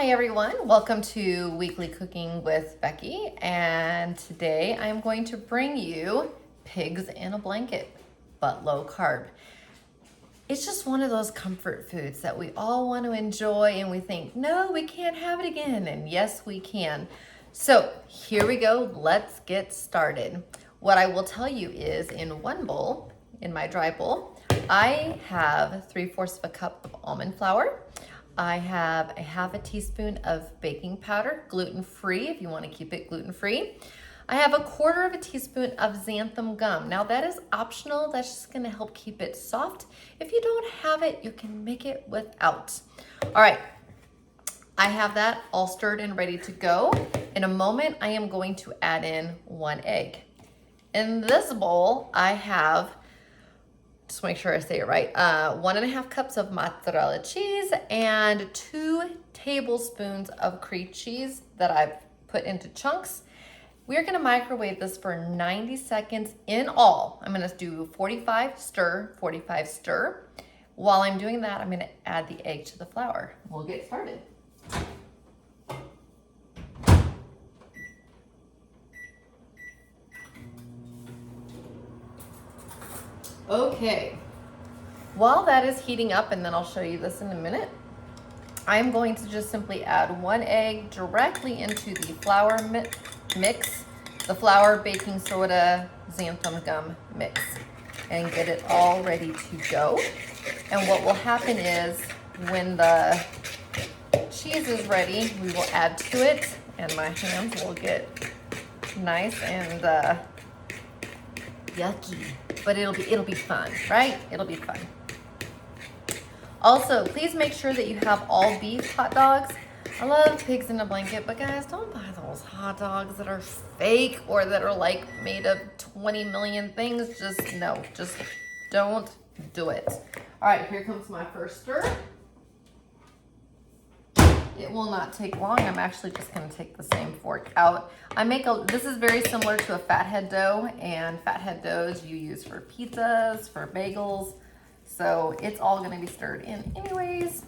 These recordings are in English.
Hi everyone, welcome to Weekly Cooking with Becky, and today I'm going to bring you pigs in a blanket, but low carb. It's just one of those comfort foods that we all want to enjoy and we think, no, we can't have it again, and yes, we can. So here we go, let's get started. What I will tell you is in one bowl, in my dry bowl, I have 3/4 of a cup of almond flour. I have a half a teaspoon of baking powder, gluten-free if you want to keep it gluten-free. I have a 1/4 of a teaspoon of xanthan gum. Now that is optional, that's just gonna help keep it soft. If you don't have it, you can make it without. All right, I have that all stirred and ready to go. In a moment, I am going to add in 1 egg. In this bowl, I have, just make sure I say it right, 1.5 cups of mozzarella cheese and 2 tablespoons of cream cheese that I've put into chunks. We're gonna microwave this for 90 seconds in all. I'm gonna do 45 stir, 45 stir. While I'm doing that, I'm gonna add the egg to the flour. We'll get started. Okay, while that is heating up, and then I'll show you this in a minute, I'm going to just simply add 1 egg directly into the flour mix, the flour, baking soda, xanthan gum mix, and get it all ready to go. And what will happen is when the cheese is ready, we will add to it, and my hands will get nice and yucky, but it'll be fun, right? It'll be fun. Also, please make sure that you have all beef hot dogs. I love pigs in a blanket, but guys, don't buy those hot dogs that are fake or that are like made of 20 million things. Just don't do it. All right, here comes my first stir. It will not take long. I'm actually just gonna take the same fork out. This is very similar to a fathead dough, and fathead doughs you use for pizzas, for bagels. So it's all gonna be stirred in anyways.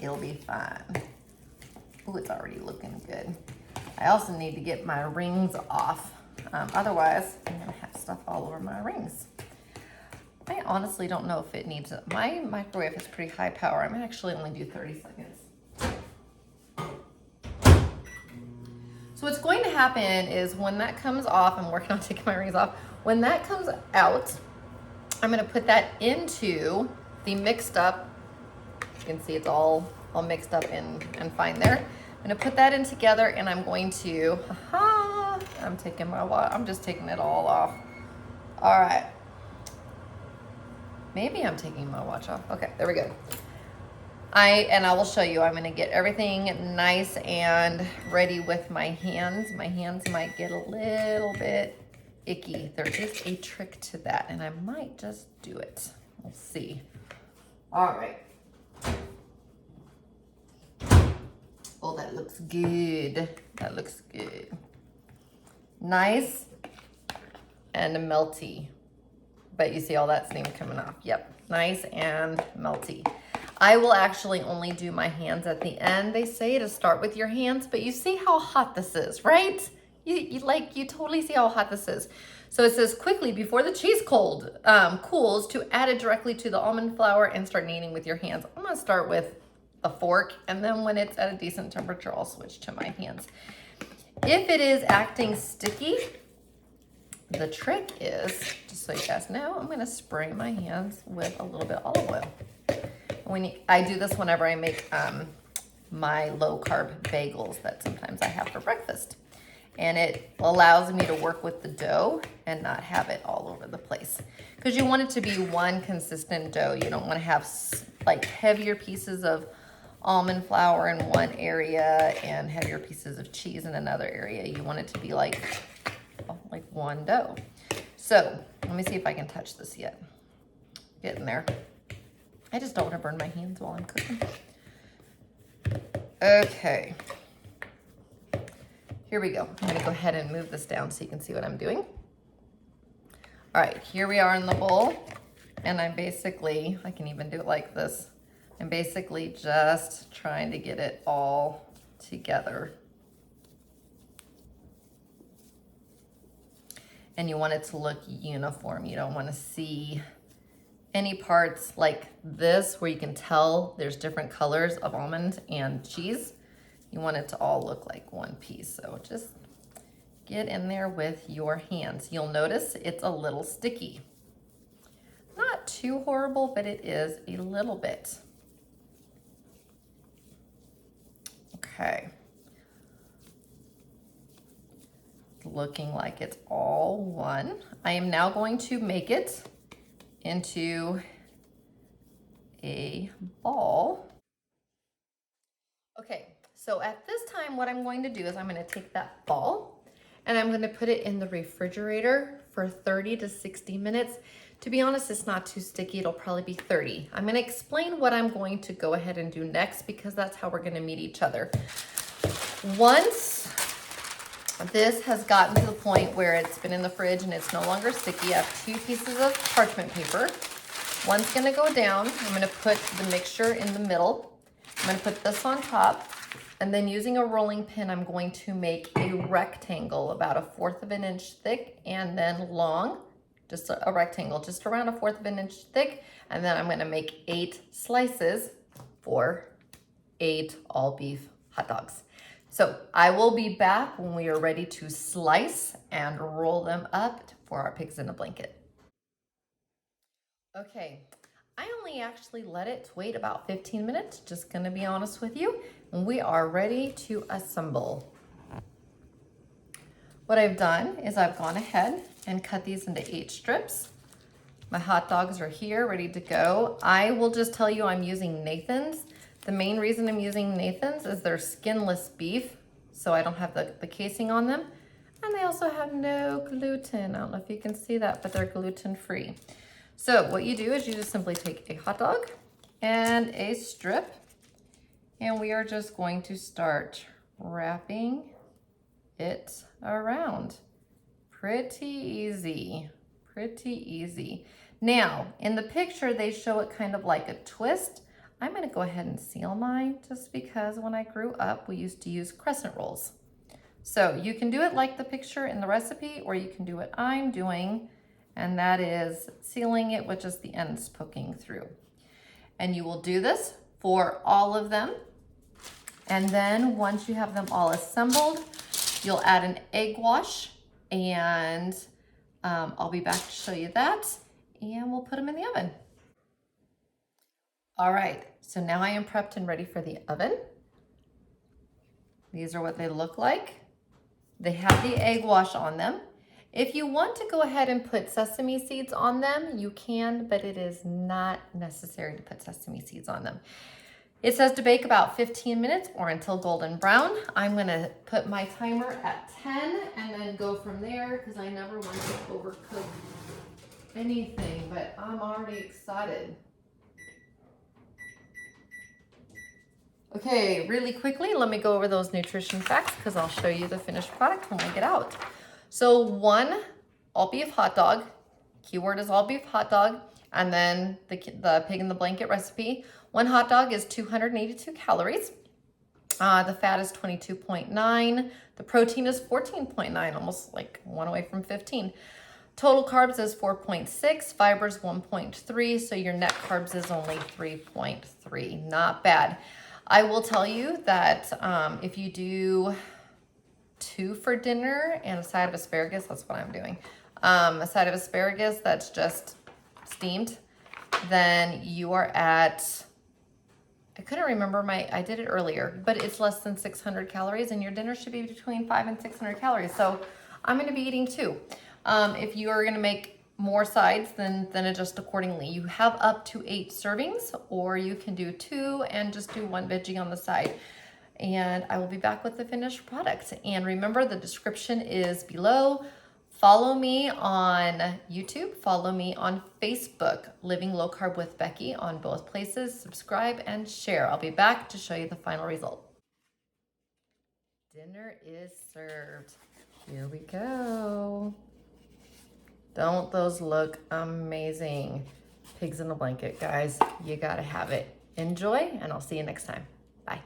It'll be fine. Ooh, it's already looking good. I also need to get my rings off. Otherwise, I'm gonna have stuff all over my rings. I honestly don't know if it needs it. My microwave is pretty high power. I'm gonna actually only do 30 seconds. So what's going to happen is when that comes off, I'm working on taking my rings off. When that comes out, I'm gonna put that into the mixed up, you can see it's all mixed up and fine there. I'm gonna put that in together, and I'm going to, I'm just taking it all off. All right. Maybe I'm taking my watch off. Okay, there we go. I will show you. I'm gonna get everything nice and ready with my hands. My hands might get a little bit icky. There is a trick to that, and I might just do it. We'll see. All right. Oh, that looks good. That looks good. Nice and melty. But you see all that steam coming off. Yep, nice and melty. I will actually only do my hands at the end. They say to start with your hands, but you see how hot this is, right? You totally see how hot this is. So it says quickly before the cheese cools to add it directly to the almond flour and start kneading with your hands. I'm gonna start with a fork, and then when it's at a decent temperature, I'll switch to my hands. If it is acting sticky, the trick is, just so you guys know, I'm gonna spray my hands with a little bit of olive oil. I do this whenever I make my low carb bagels that sometimes I have for breakfast. And it allows me to work with the dough and not have it all over the place. Because you want it to be one consistent dough. You don't want to have like heavier pieces of almond flour in one area and heavier pieces of cheese in another area. You want it to be like one dough. So let me see if I can touch this yet. Getting there. I just don't want to burn my hands while I'm cooking. Okay. Here we go. I'm gonna go ahead and move this down so you can see what I'm doing. All right, here we are in the bowl. And I'm basically, I can even do it like this. and basically just trying to get it all together. And you want it to look uniform. You don't want to see any parts like this where you can tell there's different colors of almond and cheese. You want it to all look like one piece. So just get in there with your hands. You'll notice it's a little sticky. Not too horrible, but it is a little bit. Okay. Looking like it's all one. I am now going to make it into a ball. Okay, so at this time, what I'm going to do is I'm going to take that ball and I'm going to put it in the refrigerator for 30 to 60 minutes. To be honest, it's not too sticky. It'll probably be 30. I'm going to explain what I'm going to go ahead and do next because that's how we're going to meet each other. Once this has gotten to the point where it's been in the fridge and it's no longer sticky, I have 2 pieces of parchment paper. One's going to go down. I'm going to put the mixture in the middle. I'm going to put this on top. And then using a rolling pin, I'm going to make a rectangle about 1/4 of an inch thick and then long. Just a rectangle, just around 1/4 of an inch thick. And then I'm going to make 8 slices for 8 all beef hot dogs. So I will be back when we are ready to slice and roll them up for our pigs in a blanket. Okay, I only actually let it wait about 15 minutes, just gonna be honest with you, and we are ready to assemble. What I've done is I've gone ahead and cut these into 8 strips. My hot dogs are here, ready to go. I will just tell you I'm using Nathan's. The main reason I'm using Nathan's is they're skinless beef, so I don't have the casing on them. And they also have no gluten. I don't know if you can see that, but they're gluten-free. So what you do is you just simply take a hot dog and a strip, and we are just going to start wrapping it around. Pretty easy, pretty easy. Now, in the picture, they show it kind of like a twist. I'm gonna go ahead and seal mine just because when I grew up, we used to use crescent rolls. So you can do it like the picture in the recipe, or you can do what I'm doing, and that is sealing it with just the ends poking through. And you will do this for all of them. And then once you have them all assembled, you'll add an egg wash, and I'll be back to show you that, and we'll put them in the oven. All right, so now I am prepped and ready for the oven. These are what they look like. They have the egg wash on them. If you want to go ahead and put sesame seeds on them, you can, but it is not necessary to put sesame seeds on them. It says to bake about 15 minutes or until golden brown. I'm gonna put my timer at 10 and then go from there because I never want to overcook anything, but I'm already excited. Okay, really quickly, let me go over those nutrition facts because I'll show you the finished product when we get out. So 1 all beef hot dog, keyword is all beef hot dog, and then the pig in the blanket recipe. 1 hot dog is 282 calories. The fat is 22.9. The protein is 14.9, almost like 1 away from 15. Total carbs is 4.6, fibers 1.3, so your net carbs is only 3.3. Not bad. I will tell you that if you do 2 for dinner and a side of asparagus, that's what I'm doing. A side of asparagus that's just steamed, then you are at, I couldn't remember I did it earlier, but it's less than 600 calories, and your dinner should be between 500 and 600 calories. So I'm gonna be eating 2. If you are gonna make more sides, then adjust accordingly. You have up to 8 servings, or you can do 2 and just do 1 veggie on the side. And I will be back with the finished product. And remember, the description is below. Follow me on YouTube, follow me on Facebook, Living Low Carb with Becky on both places. Subscribe and share. I'll be back to show you the final result. Dinner is served. Here we go. Don't those look amazing? Pigs in a blanket, guys. You gotta have it. Enjoy, and I'll see you next time. Bye.